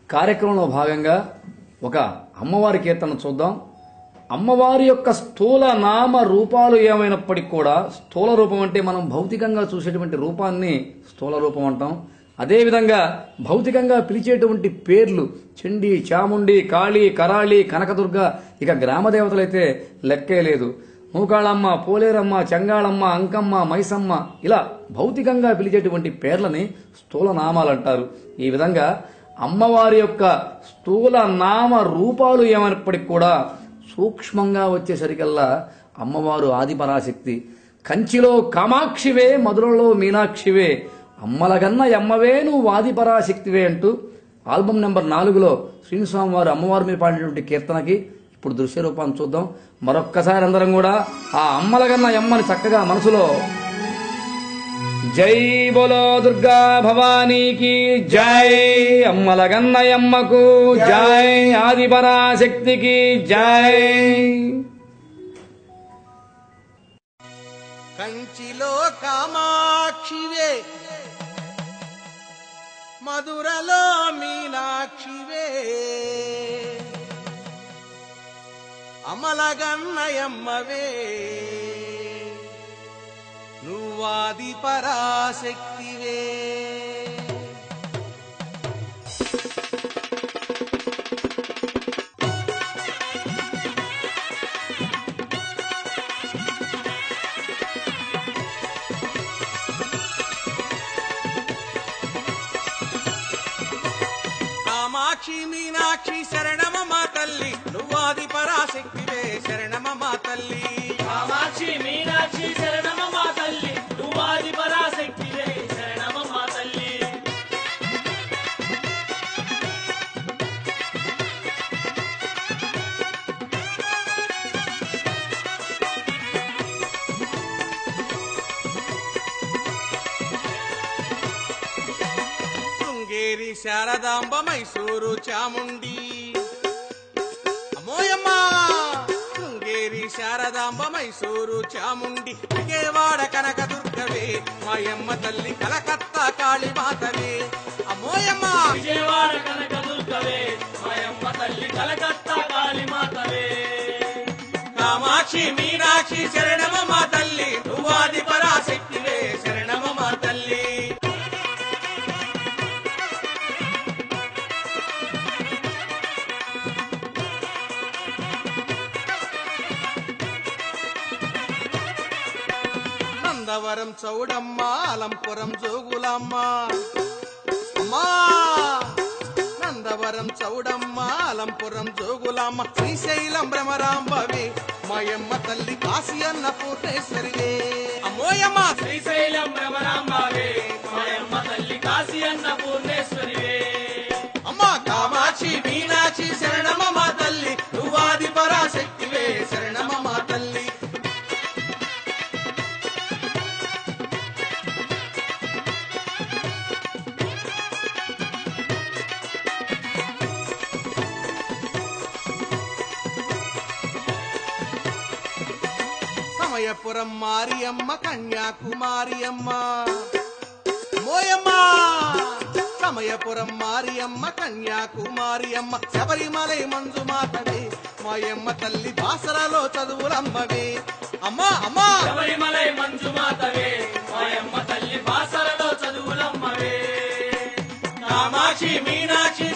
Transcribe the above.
కార్యక్రమంలో భాగంగా ఒక అమ్మవారి కీర్తన చూద్దాం. అమ్మవారి యొక్క స్థూల నామ రూపాలు ఏమైనప్పటికీ కూడా, స్థూల రూపం అంటే మనం భౌతికంగా చూసేటువంటి రూపాన్ని స్థూల రూపం అంటాం. అదేవిధంగా భౌతికంగా పిలిచేటువంటి పేర్లు చండి, చాముండి, కాళీ, కరాళి, కనకదుర్గ, ఇక గ్రామ దేవతలైతే లెక్కే లేదు. నూకాళమ్మ, పోలేరమ్మ, చెంగాళమ్మ, అంకమ్మ, మైసమ్మ, ఇలా భౌతికంగా పిలిచేటువంటి పేర్లని స్థూల నామాలు అంటారు. ఈ విధంగా అమ్మవారి యొక్క స్థూల నామ రూపాలు ఏమైనప్పటికీ కూడా సూక్ష్మంగా వచ్చేసరికల్లా అమ్మవారు ఆదిపరాశక్తి. కంచిలో కామాక్షివే, మధురలో మీనాక్షివే, అమ్మలగన్న ఎమ్మవే నువ్వు ఆదిపరాశక్తివే అంటూ ఆల్బమ్ నెంబర్ 4లో శ్రీనివామి వారు అమ్మవారి మీద పాడినటువంటి కీర్తనకి ఇప్పుడు దృశ్య రూపాన్ని చూద్దాం. మరొక్కసారి అందరం కూడా ఆ అమ్మలగన్న ఎమ్మని చక్కగా మనసులో జై బోలో దుర్గా భవానీకి జై, అమ్మలగన్న ఎమ్మకు జై, ఆదిపరాశక్తికి జై. కంచిలో కామాక్షివే, మధురలో మీనాక్షివే, అమలగన్నయమ్మవే నువ్వాది పరాశక్తివే. కామాక్షి మీనాక్షి శరణమమ్మ తల్లి, నువ్వాది పరాశక్తివే శరణమమ్మ తల్లి. కామాక్షి మీనాక్షి శరణమమ్మ తల్లి, నువ్వాది పరాశక్తివే శరణమమ్మ తల్లి. శృంగేరి శారదాంబ, మైసూరు చాముండి, అమ్మోయమ్మ. శృంగేరి శారదాంబ, మైసూరు చాముండి, విజయవాడ కనకదుర్గవే, మాయమ్మ తల్లి కలకత్తా కాళీమాతవే, అమ్మోయమ్మ. విజయవాడ కనకదుర్గవే, మాయమ్మ తల్లి కలకత్తా కాళీమాతవే. కామాక్షి మీనాక్షి శరణమమ్మ తల్లి, నువ్వాది పరాశక్తివే శరణమమ్మ తల్లి. నందవరం చౌడమ్మ, అలంపురం జోగులమ్మ, అమ్మా. నందవరం చౌడమ్మ, అలంపురం జోగులమ్మ, శ్రీశైలం భ్రమరాంబవే, మాయమ్మ తల్లి కాశీ అన్నపూర్ణేశ్వరివే, అమ్మోయమ్మ. శ్రీశైలం భ్రమరాంబవే, మాయమ్మ తల్లి కాశీ అన్నపూర్ణేశ్వరివే. అమ్మ కామాక్షి మీనాక్షి శరణమమ్మ తల్లి, నువ్వాది పరాశక్తివే శరణమమ్మ తల్లి. సమయపురం మారియమ్మ, కన్యాకుమారియమ్మ, మోయమ్మ. సమయపురం మారియమ్మ, కన్యాకుమారియమ్మ, శబరిమలై మంజుమాతవే, మాయమ్మ తల్లి బాసరలో చదువులమ్మవే, అమ్మా అమ్మా. శబరిమలై మంజుమాతవే, మాయమ్మ తల్లి బాసరలో చదువులమ్మవే. కామాక్షి మీనాక్షి